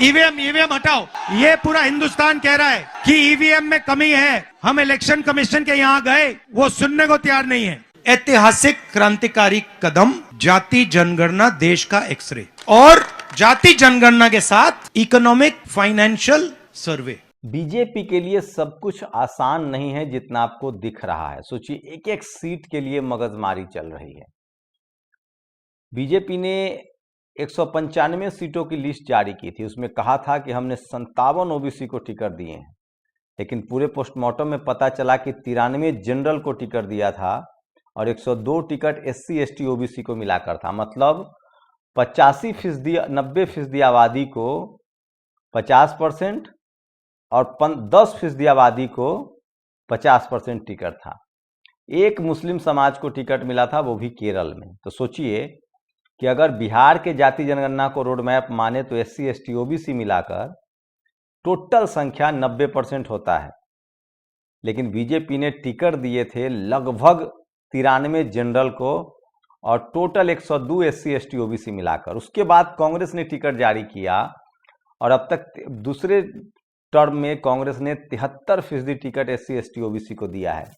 EVM EVM हटाओ। ये पूरा हिंदुस्तान कह रहा है कि ईवीएम में कमी है। हम इलेक्शन कमीशन के यहाँ गए, वो सुनने को तैयार नहीं है। ऐतिहासिक क्रांतिकारी कदम, जाति जनगणना देश का एक्सरे, और जाति जनगणना के साथ इकोनॉमिक फाइनेंशियल सर्वे। बीजेपी के लिए सब कुछ आसान नहीं है जितना आपको दिख रहा है। सोचिए, एक एक सीट के लिए मगजमारी चल रही है। बीजेपी ने 195 सीटों की लिस्ट जारी की थी। उसमें कहा था कि हमने 57 ओबीसी को टिकट दिए हैं, लेकिन पूरे पोस्टमार्टम में पता चला कि 93 जनरल को टिकट दिया था और 102 टिकट SC ST ओबीसी को मिलाकर था। मतलब 85%, 90% आबादी को 50% और 10% आबादी को 50% टिकट था। एक मुस्लिम समाज को टिकट मिला था, वो भी केरल में। तो सोचिए कि अगर बिहार के जाति जनगणना को रोड मैप माने तो SC ST OBC मिलाकर टोटल संख्या 90% होता है, लेकिन बीजेपी ने टिकट दिए थे लगभग 93 जनरल को और टोटल 102 SC ST OBC मिलाकर। उसके बाद कांग्रेस ने टिकट जारी किया और अब तक दूसरे टर्म में कांग्रेस ने 73% टिकट SC ST OBC को दिया है।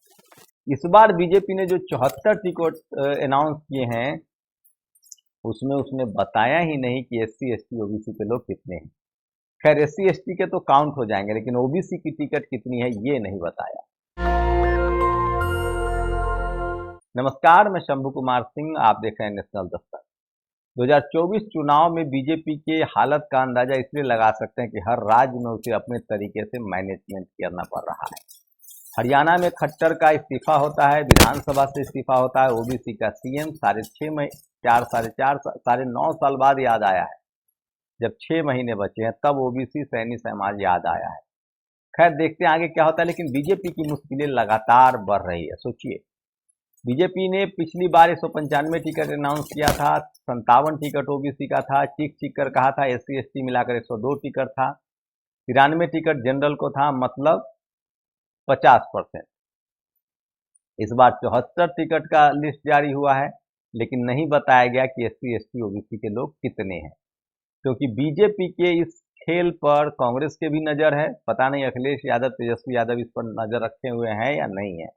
इस बार बीजेपी ने जो 74 टिकट अनाउंस किए हैं, उसमें उसने बताया ही नहीं कि SC ST OBC के लोग कितने हैं। खैर, SC ST के तो काउंट हो जाएंगे, लेकिन OBC की टिकट कितनी है ये नहीं बताया। नमस्कार, मैं शंभू कुमार सिंह, आप देख रहे हैं नेशनल दस्तक। 2024 चुनाव में बीजेपी के हालत का अंदाजा इसलिए लगा सकते हैं कि हर राज्य में उसे अपने तरीके से मैनेजमेंट करना पड़ रहा है। हरियाणा में खट्टर का इस्तीफा होता है, विधानसभा से इस्तीफा होता है, ओबीसी का सीएम साढ़े 9 साल बाद याद आया है। जब 6 महीने बचे हैं तब ओबीसी सैनी समाज याद आया है। खैर, देखते हैं आगे क्या होता है, लेकिन बीजेपी की मुश्किलें लगातार बढ़ रही है। सोचिए, बीजेपी ने पिछली बार 195 टिकट अनाउंस किया था, 57 टिकट ओबीसी का था, चीख कर कहा था SC ST मिलाकर 102 टिकट था, 93 टिकट जनरल को था, मतलब 50%। इस बार 74 टिकट का लिस्ट जारी हुआ है, लेकिन नहीं बताया गया कि SC ST OBC के लोग कितने हैं, क्योंकि बीजेपी के इस खेल पर कांग्रेस के भी नजर है। पता नहीं अखिलेश यादव, तेजस्वी यादव इस पर नजर रखे हुए हैं या नहीं है।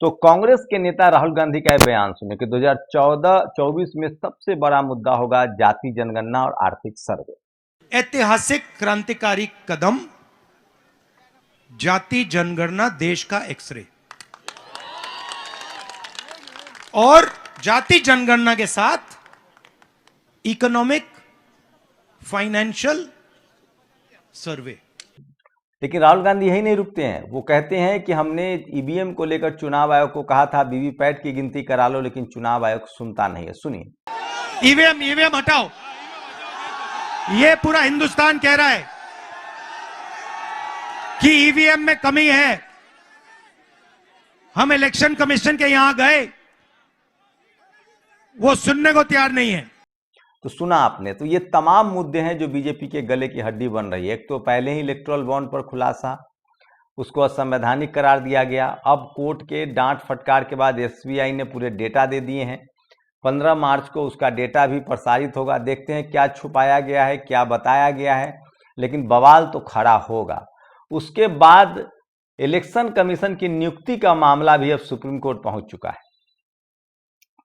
तो कांग्रेस के नेता राहुल गांधी का बयान सुने कि 2024 में सबसे बड़ा मुद्दा होगा जाति जनगणना और आर्थिक सर्वे। ऐतिहासिक क्रांतिकारी कदम, जाति जनगणना देश का एक्सरे, और जाति जनगणना के साथ इकोनॉमिक फाइनेंशियल सर्वे। लेकिन राहुल गांधी यही नहीं रुकते हैं। वो कहते हैं कि हमने ईवीएम को लेकर चुनाव आयोग को कहा था वीवीपैट की गिनती करा लो, लेकिन चुनाव आयोग सुनता नहीं है। सुनिए, ईवीएम हटाओ। ये पूरा हिंदुस्तान कह रहा है कि ईवीएम में कमी है। हम इलेक्शन कमीशन के यहां गए, वो सुनने को तैयार नहीं है। तो सुना आपने। तो ये तमाम मुद्दे हैं जो बीजेपी के गले की हड्डी बन रही है। एक तो पहले ही इलेक्टोरल बॉन्ड पर खुलासा, उसको असंवैधानिक करार दिया गया। अब कोर्ट के डांट फटकार के बाद SBI ने पूरे डेटा दे दिए हैं। 15 मार्च को उसका डेटा भी प्रसारित होगा। देखते हैं क्या छुपाया गया है, क्या बताया गया है, लेकिन बवाल तो खड़ा होगा। उसके बाद इलेक्शन कमीशन की नियुक्ति का मामला भी अब सुप्रीम कोर्ट पहुंच चुका है।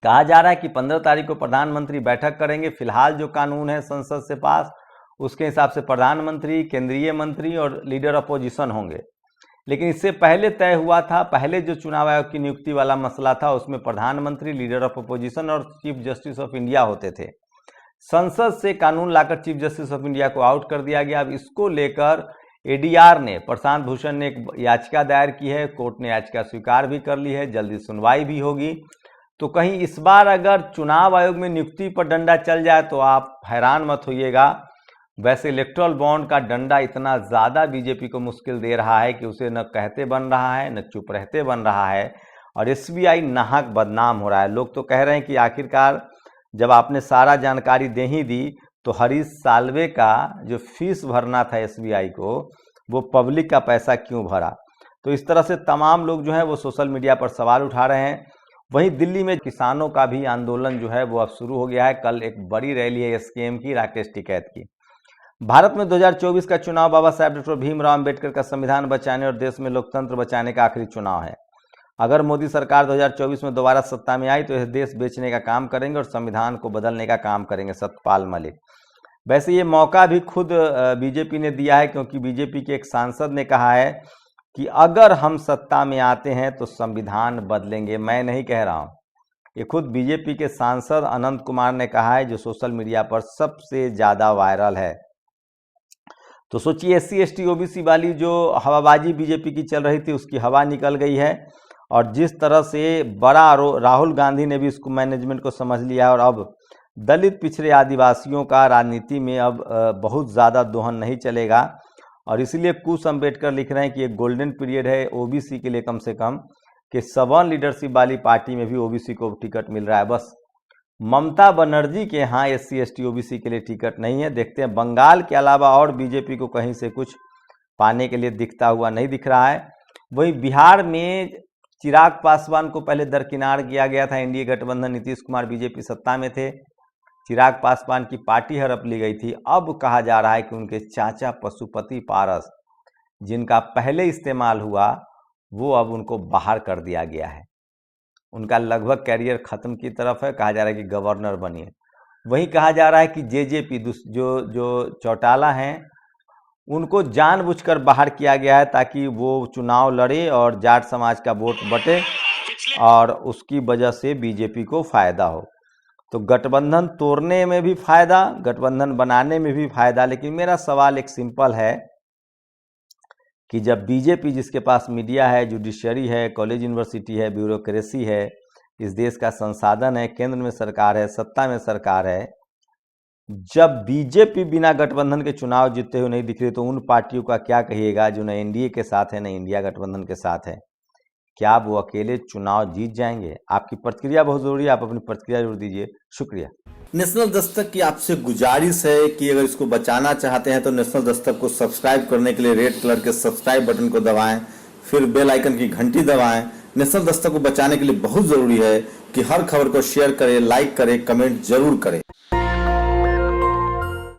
कहा जा रहा है कि 15 तारीख को प्रधानमंत्री बैठक करेंगे। फिलहाल जो कानून है संसद से पास, उसके हिसाब से प्रधानमंत्री, केंद्रीय मंत्री और लीडर अपोजिशन होंगे। लेकिन इससे पहले तय हुआ था, पहले जो चुनाव आयोग की नियुक्ति वाला मसला था, उसमें प्रधानमंत्री, लीडर ऑफ अपोजिशन और चीफ जस्टिस ऑफ इंडिया होते थे। संसद से कानून लाकर चीफ जस्टिस ऑफ इंडिया को आउट कर दिया गया। अब इसको लेकर ADR ने, प्रशांत भूषण ने एक याचिका दायर की है। कोर्ट ने याचिका स्वीकार भी कर ली है, जल्दी सुनवाई भी होगी। तो कहीं इस बार अगर चुनाव आयोग में नियुक्ति पर डंडा चल जाए तो आप हैरान मत होइएगा। वैसे इलेक्टोरल बॉन्ड का डंडा इतना ज़्यादा बीजेपी को मुश्किल दे रहा है कि उसे न कहते बन रहा है, न चुप रहते बन रहा है, और SBI नाहक बदनाम हो रहा है। लोग तो कह रहे हैं कि आखिरकार जब आपने सारा जानकारी दे ही दी तो हरीश साल्वे का जो फीस भरना था SBI को, वो पब्लिक का पैसा क्यों भरा। तो इस तरह से तमाम लोग जो है वो सोशल मीडिया पर सवाल उठा रहे हैं। वहीं दिल्ली में किसानों का भी आंदोलन जो है वो अब शुरू हो गया है। कल एक बड़ी रैली है SKM की, राकेश टिकैत की। भारत में 2024 का चुनाव बाबा साहेब डॉक्टर भीमराव अंबेडकर का संविधान बचाने और देश में लोकतंत्र बचाने का आखिरी चुनाव है। अगर मोदी सरकार 2024 में दोबारा सत्ता में आई तो यह देश बेचने का काम करेंगे और संविधान को बदलने का काम करेंगे, सतपाल मलिक। वैसे ये मौका भी खुद बीजेपी ने दिया है, क्योंकि बीजेपी के एक सांसद ने कहा है कि अगर हम सत्ता में आते हैं तो संविधान बदलेंगे। मैं नहीं कह रहा हूँ, ये खुद बीजेपी के सांसद अनंत कुमार ने कहा है, जो सोशल मीडिया पर सबसे ज़्यादा वायरल है। तो सोचिए, SC ST OBC वाली जो हवाबाजी बीजेपी की चल रही थी उसकी हवा निकल गई है, और जिस तरह से बड़ा राहुल गांधी ने भी इसको मैनेजमेंट को समझ लिया है, और अब दलित पिछड़े आदिवासियों का राजनीति में अब बहुत ज़्यादा दोहन नहीं चलेगा। और इसीलिए कुश अम्बेडकर लिख रहे हैं कि एक गोल्डन पीरियड है OBC के लिए, कम से कम कि सवर्ण लीडरशिप वाली पार्टी में भी OBC को टिकट मिल रहा है। बस ममता बनर्जी के यहाँ SC ST OBC के लिए टिकट नहीं है। देखते हैं, बंगाल के अलावा और बीजेपी को कहीं से कुछ पाने के लिए दिखता हुआ नहीं दिख रहा है। वहीं बिहार में चिराग पासवान को पहले दरकिनार किया गया था। एनडीए गठबंधन, नीतीश कुमार बीजेपी सत्ता में थे, चिराग पासवान की पार्टी हड़प ली गई थी। अब कहा जा रहा है कि उनके चाचा पशुपति पारस, जिनका पहले इस्तेमाल हुआ, वो अब उनको बाहर कर दिया गया है। उनका लगभग कैरियर खत्म की तरफ है। कहा जा रहा है कि गवर्नर बनिए। वहीं कहा जा रहा है कि जेजेपी जो चौटाला हैं, उनको जानबूझकर बाहर किया गया है ताकि वो चुनाव लड़े और जाट समाज का वोट बटे, और उसकी वजह से बीजेपी को फायदा हो। तो गठबंधन तोड़ने में भी फायदा, गठबंधन बनाने में भी फायदा। लेकिन मेरा सवाल एक सिंपल है कि जब बीजेपी, जिसके पास मीडिया है, जुडिशरी है, कॉलेज यूनिवर्सिटी है, ब्यूरोक्रेसी है, इस देश का संसाधन है, केंद्र में सरकार है, सत्ता में सरकार है, जब बीजेपी बिना गठबंधन के चुनाव जीतते हुए नहीं दिख रही, तो उन पार्टियों का क्या कहिएगा जो न एनडीए के साथ है न इंडिया गठबंधन के साथ है? क्या वो अकेले चुनाव जीत जाएंगे? आपकी प्रतिक्रिया बहुत जरूरी है, आप अपनी प्रतिक्रिया जरूर दीजिए। शुक्रिया। नेशनल दस्तक की आपसे गुजारिश है कि अगर इसको बचाना चाहते हैं तो नेशनल दस्तक को सब्सक्राइब करने के लिए रेड कलर के सब्सक्राइब बटन को दबाएं, फिर बेल आइकन की घंटी दबाएं। नेशनल दस्तक को बचाने के लिए बहुत जरूरी है कि हर खबर को शेयर करें, लाइक करें, कमेंट जरूर करें।